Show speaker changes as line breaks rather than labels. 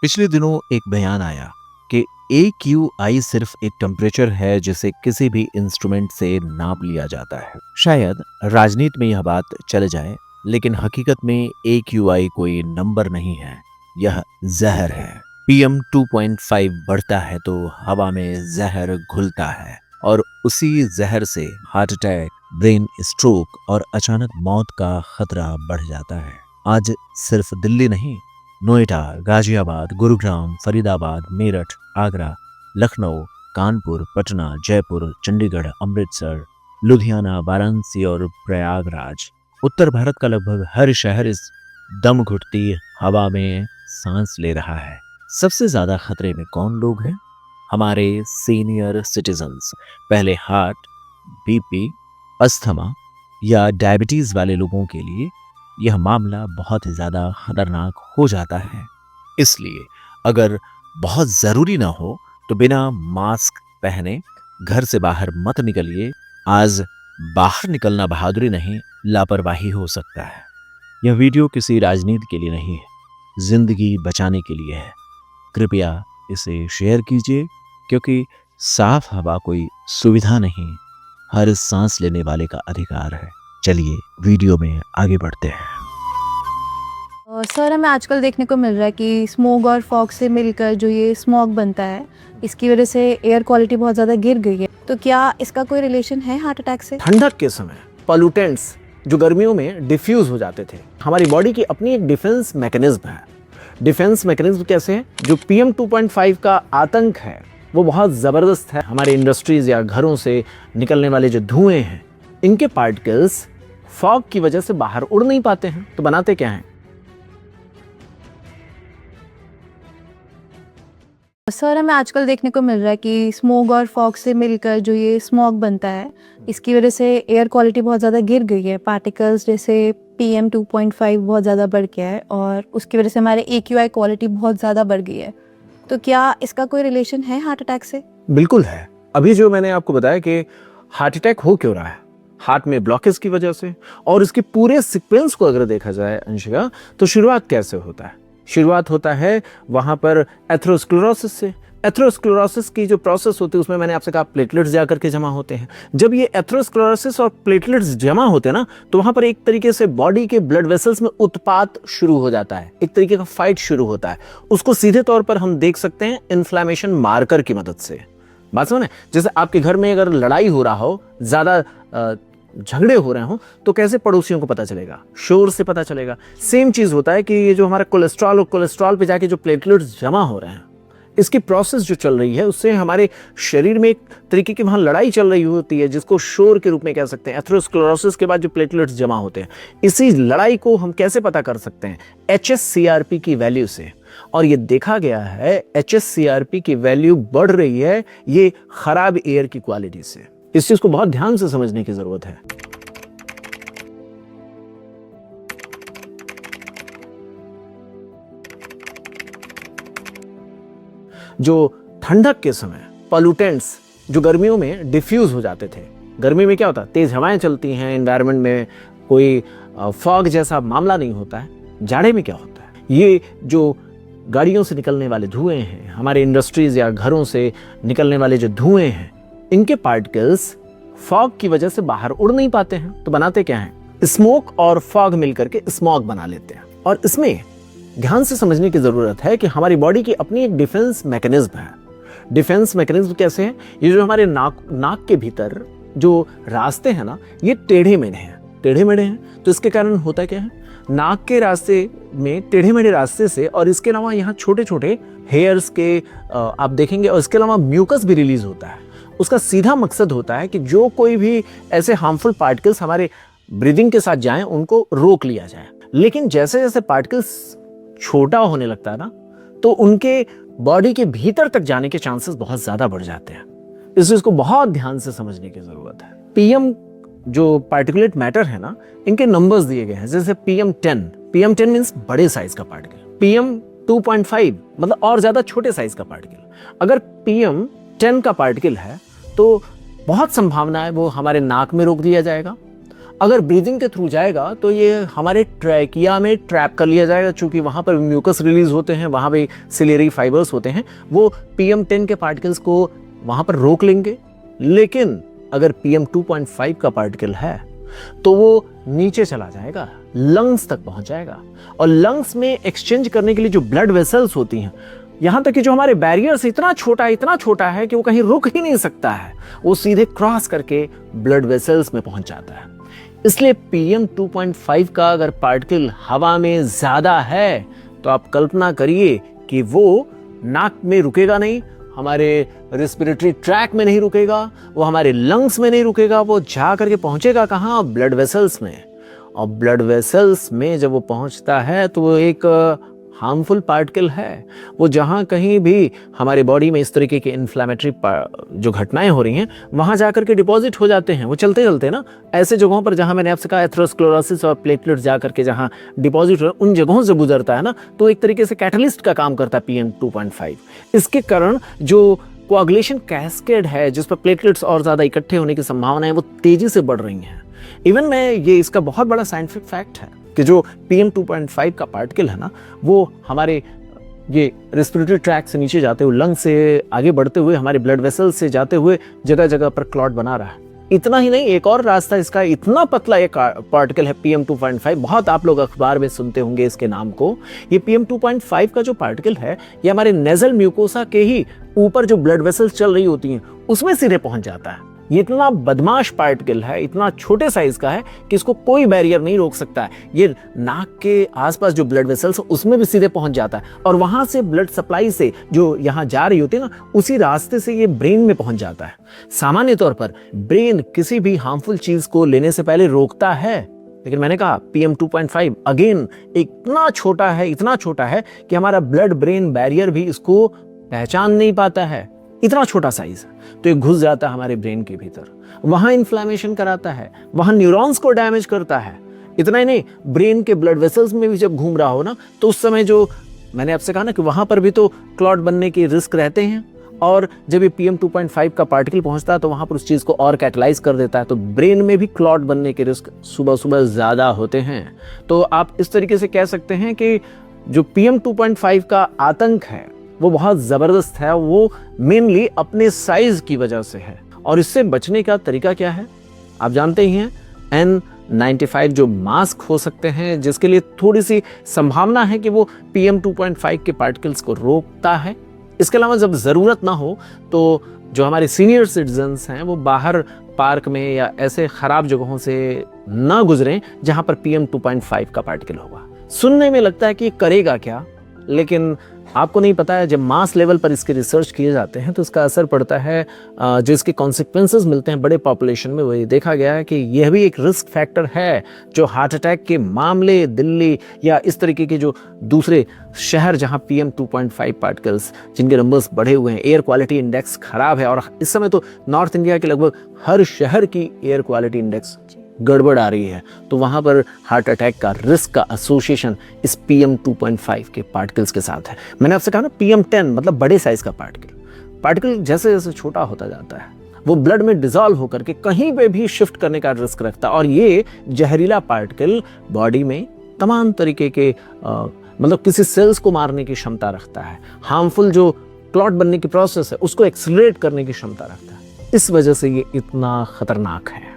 पिछले दिनों एक बयान आया कि AQI सिर्फ एक टेम्परेचर है जिसे किसी भी इंस्ट्रूमेंट से नाप लिया जाता है। शायद राजनीति में यह बात चल जाए, लेकिन हकीकत में AQI कोई नंबर नहीं है, यह जहर है। PM 2.5 बढ़ता है तो हवा में जहर घुलता है और उसी जहर से हार्ट अटैक, ब्रेन स्ट्रोक और अचानक मौत का खतरा बढ़ जाता है। आज सिर्फ दिल्ली नहीं, नोएडा, गाजियाबाद, गुरुग्राम, फरीदाबाद, मेरठ, आगरा, लखनऊ, कानपुर, पटना, जयपुर, चंडीगढ़, अमृतसर, लुधियाना, वाराणसी और प्रयागराज, उत्तर भारत का लगभग हर शहर इस दम घुटती हवा में सांस ले रहा है। सबसे ज्यादा खतरे में कौन लोग हैं? हमारे सीनियर सिटीजन्स। पहले हार्ट, बीपी, अस्थमा या डायबिटीज वाले लोगों के लिए यह मामला बहुत ज़्यादा खतरनाक हो जाता है। इसलिए अगर बहुत ज़रूरी ना हो तो बिना मास्क पहने घर से बाहर मत निकलिए। आज बाहर निकलना बहादुरी नहीं, लापरवाही हो सकता है। यह वीडियो किसी राजनीति के लिए नहीं है, जिंदगी बचाने के लिए है। कृपया इसे शेयर कीजिए, क्योंकि साफ हवा कोई सुविधा नहीं, हर सांस लेने वाले का अधिकार है। चलिए वीडियो में आगे बढ़ते हैं।
सर, हमें आजकल देखने को मिल रहा है कि स्मोग और फॉग से मिलकर जो ये स्मॉग बनता है, इसकी वजह से एयर क्वालिटी बहुत ज़्यादा गिर गई है। तो क्या इसका कोई रिलेशन है हार्ट अटैक से?
ठंडक के समय पॉल्यूटेंट्स जो गर्मियों में डिफ्यूज हो जाते थे, हमारी बॉडी की अपनी एक डिफेंस मैकेनिज्म है। डिफेंस मैकेनिज्म कैसे है? जो PM 2.5 का आतंक है वो बहुत ज़बरदस्त है। हमारे इंडस्ट्रीज या घरों से निकलने वाले जो धुएं हैं, इनके पार्टिकल्स फॉग की वजह से बाहर उड़ नहीं पाते हैं। तो बनाते क्या हैं?
सर, हमें आजकल देखने को मिल रहा है कि स्मोग और फॉग से मिलकर जो ये स्मॉग बनता है, इसकी वजह से एयर क्वालिटी बहुत ज़्यादा गिर गई है। पार्टिकल्स जैसे PM 2.5 बहुत ज़्यादा बढ़ गया है और उसकी वजह से हमारे AQI क्वालिटी बहुत ज़्यादा बढ़ गई है। तो क्या इसका कोई रिलेशन है हार्ट अटैक से?
बिल्कुल है। अभी जो मैंने आपको बताया कि हार्ट अटैक हो क्यों रहा है, हार्ट में ब्लॉकेज की वजह से, और इसके पूरे सीक्वेंस को अगर देखा जाए अंशिका, तो शुरुआत कैसे होता है? शुरुआत होता है वहां पर एथेरोस्क्लेरोसिस से। एथेरोस्क्लेरोसिस की जो प्रोसेस होती है उसमें मैंने आपसे कहा प्लेटलेट्स जाकर के जमा होते हैं। जब ये एथेरोस्क्लेरोसिस और प्लेटलेट्स जमा होते हैं ना, तो वहां पर एक तरीके से बॉडी के ब्लड वेसल्स में उत्पात शुरू हो जाता है, एक तरीके का फाइट शुरू होता है। उसको सीधे तौर पर हम देख सकते हैं इन्फ्लेमेशन मार्कर की मदद से। बात समझ? जैसे आपके घर में अगर लड़ाई हो रहा हो, ज्यादा झगड़े हो रहे हो, तो कैसे पड़ोसियों को पता चलेगा? शोर से पता चलेगा। सेम चीज होता है कि ये जो हमारा कोलेस्ट्रॉल और कोलेस्ट्रॉल पे जाके जो प्लेटलेट्स जमा हो रहे हैं, इसकी प्रोसेस जो चल रही है उससे हमारे शरीर में एक तरीके की वहां लड़ाई चल रही होती है, जिसको शोर के रूप में कह सकते हैं। एथेरोस्क्लेरोसिस के बाद जो प्लेटलेट्स जमा होते हैं, इसी लड़ाई को हम कैसे पता कर सकते हैं? HSCRP की वैल्यू से। और ये देखा गया है HSCRP की वैल्यू बढ़ रही है ये खराब एयर की क्वालिटी से। इस चीज को बहुत ध्यान से समझने की जरूरत है। जो ठंडक के समय पॉल्यूटेंट्स जो गर्मियों में डिफ्यूज हो जाते थे, गर्मी में क्या होता है? तेज हवाएं चलती हैं, एनवायरनमेंट में कोई फॉग जैसा मामला नहीं होता है। जाड़े में क्या होता है? ये जो गाड़ियों से निकलने वाले धुएं हैं, हमारे इंडस्ट्रीज या घरों से निकलने वाले जो धुएं हैं, इनके पार्टिकल्स फॉग की वजह से बाहर उड़ नहीं पाते हैं। तो बनाते क्या हैं? स्मोक और फॉग मिलकर के स्मॉग बना लेते हैं। और इसमें ध्यान से समझने की जरूरत है कि हमारी बॉडी की अपनी एक डिफेंस मैकेनिज्म है। डिफेंस मैकेनिज्म कैसे है? ये जो हमारे नाक के भीतर जो रास्ते हैं ना, ये टेढ़े मेढ़े हैं, टेढ़े मेढ़े हैं। तो इसके कारण होता क्या है? नाक के रास्ते में टेढ़े मेढ़े रास्ते से, और इसके अलावा यहाँ छोटे छोटे हेयर्स के आप देखेंगे, और इसके अलावा म्यूकस भी रिलीज होता है। उसका सीधा मकसद होता है कि जो कोई भी ऐसे हार्मफुल पार्टिकल्स हमारे ब्रीदिंग के साथ जाएं, उनको रोक लिया जाए। लेकिन जैसे जैसे पार्टिकल्स छोटा होने लगता है ना, तो उनके बॉडी के भीतर तक जाने के चांसेस बहुत ज्यादा बढ़ जाते हैं। इस चीज को बहुत ध्यान से समझने की जरूरत है। PM जो पार्टिकुलेट मैटर है ना, इनके नंबर्स दिए गए हैं। जैसे PM 10 मीन्स बड़े साइज का पार्टिकल, PM 2.5 मतलब और ज्यादा छोटे साइज का पार्टिकल। अगर PM 10 का पार्टिकल है तो बहुत संभावना है वो हमारे नाक में रोक दिया जाएगा। अगर ब्रीदिंग के थ्रू जाएगा तो ये हमारे ट्रैकिया में ट्रैप कर लिया जाएगा, चूंकि वहाँ पर म्यूकस रिलीज होते हैं, वहाँ पे सिलेरी फाइबर्स होते हैं, वो PM10 के पार्टिकल्स को वहाँ पर रोक लेंगे। लेकिन अगर PM2.5 का पार्टिकल है तो वो नीचे चला जाएगा, लंग्स तक पहुंच जाएगा, और लंग्स में एक्सचेंज करने के लिए जो ब्लड वेसल्स होती हैं, यहाँ तक कि जो हमारे बैरियर्स इतना छोटा है कि वो कहीं रुक ही नहीं सकता है, वो सीधे क्रॉस करके ब्लड वेसल्स में पहुंच जाता है। इसलिए PM2.5 का अगर पार्टिकल हवा में ज्यादा है तो आप कल्पना करिए कि वो नाक में रुकेगा नहीं, हमारे रेस्पिरेटरी ट्रैक में नहीं रुकेगा, वो हमारे लंग्स में नहीं रुकेगा, वो जा करके पहुंचेगा कहाँ? ब्लड वेसल्स में। और ब्लड वेसल्स में जब वो पहुंचता है तो वो एक हार्मफुल पार्टिकल है। वो जहाँ कहीं भी हमारे बॉडी में इस तरीके के इन्फ्लेमेटरी जो घटनाएं हो रही हैं, वहाँ जाकर के डिपॉजिट हो जाते हैं। वो चलते चलते ना ऐसे जगहों पर जहाँ मैंने आपसे कहा एथेरोस्क्लेरोसिस और प्लेटलेट्स जा करके जहाँ डिपॉजिट हो, उन जगहों से गुजरता है ना, तो एक तरीके से कैटलिस्ट का काम करता है PM2.5। इसके कारण जो कोआगुलेशन कैस्केड है, जिस पर प्लेटलेट्स और ज़्यादा इकट्ठे होने की संभावना है, वो तेज़ी से बढ़ रही हैं। इवन में ये इसका बहुत बड़ा साइंटिफिक फैक्ट है कि जो PM2.5 का पार्टिकल है ना, वो हमारे ये रेस्पिरेटरी ट्रैक से नीचे जाते हुए, लंग से आगे बढ़ते हुए, हमारे ब्लड वेसल्स से जाते हुए जगह जगह पर क्लॉट बना रहा है। इतना ही नहीं, एक और रास्ता इसका, इतना पतला एक पार्टिकल है PM2.5, बहुत आप लोग अखबार में सुनते होंगे इसके नाम को। ये PM2.5 का जो पार्टिकल है, ये हमारे नेजल म्यूकोसा के ही ऊपर जो ब्लड वेसल्स चल रही होती हैं, उसमें सीधे पहुंच जाता है। ये इतना बदमाश पार्टिकल है, इतना छोटे साइज का है कि इसको कोई बैरियर नहीं रोक सकता है। ये नाक के आसपास जो ब्लड वेसल्स उसमें भी सीधे पहुंच जाता है, और वहां से ब्लड सप्लाई से जो यहाँ जा रही होती है ना, उसी रास्ते से ये ब्रेन में पहुंच जाता है। सामान्य तौर पर ब्रेन किसी भी हार्मफुल चीज को लेने से पहले रोकता है, लेकिन मैंने कहा PM2.5 अगेन इतना छोटा है कि हमारा ब्लड ब्रेन बैरियर भी इसको पहचान नहीं पाता है। इतना छोटा साइज है, तो ये घुस जाता है हमारे ब्रेन के भीतर, वहां इन्फ्लेमेशन कराता है, वहां न्यूरॉन्स को डैमेज करता है। इतना ही नहीं, ब्रेन के ब्लड वेसल्स में भी जब घूम रहा हो ना, तो उस समय जो मैंने आपसे कहा ना कि वहां पर भी तो क्लॉट बनने के रिस्क रहते हैं, और जब ये PM2.5 का पार्टिकल पहुंचता है तो वहां पर उस चीज को और कैटलाइज कर देता है, तो ब्रेन में भी क्लॉट बनने के रिस्क सुबह सुबह ज्यादा होते हैं। तो आप इस तरीके से कह सकते हैं कि जो PM2.5 का आतंक है वो बहुत जबरदस्त है, वो मेनली अपने साइज की वजह से है। और इससे बचने का तरीका क्या है? आप जानते ही हैं, N95 जो मास्क हो सकते हैं, जिसके लिए थोड़ी सी संभावना है कि वो PM2.5 के पार्टिकल्स को रोकता है। इसके अलावा जब जरूरत ना हो तो जो हमारे सीनियर सिटीजन्स हैं वो बाहर पार्क में या ऐसे खराब जगहों से ना गुजरें जहां पर PM2.5 का पार्टिकल होगा। सुनने में लगता है कि करेगा क्या, लेकिन आपको नहीं पता है, जब मास लेवल पर इसके रिसर्च किए जाते हैं तो इसका असर पड़ता है, जो इसके कॉन्सिक्वेंसेस मिलते हैं बड़े पॉपुलेशन में, वो ये देखा गया है कि यह भी एक रिस्क फैक्टर है जो हार्ट अटैक के मामले दिल्ली या इस तरीके के जो दूसरे शहर जहां PM2.5 पार्टिकल्स जिनके नंबर्स बढ़े हुए हैं, एयर क्वालिटी इंडेक्स खराब है, और इस समय तो नॉर्थ इंडिया के लगभग हर शहर की एयर क्वालिटी इंडेक्स गड़बड़ आ रही है, तो वहां पर हार्ट अटैक का रिस्क का एसोसिएशन इस PM2.5 के पार्टिकल्स के साथ है। मैंने आपसे कहा ना, PM10 मतलब बड़े साइज का पार्टिकल जैसे जैसे छोटा होता जाता है वो ब्लड में डिसॉल्व होकर के कहीं पे भी शिफ्ट करने का रिस्क रखता है, और ये जहरीला पार्टिकल बॉडी में तमाम तरीके के मतलब किसी सेल्स को मारने की क्षमता रखता है, हार्मफुल जो क्लॉट बनने की प्रोसेस है उसको एक्सेलरेट करने की क्षमता रखता है। इस वजह से ये इतना खतरनाक है।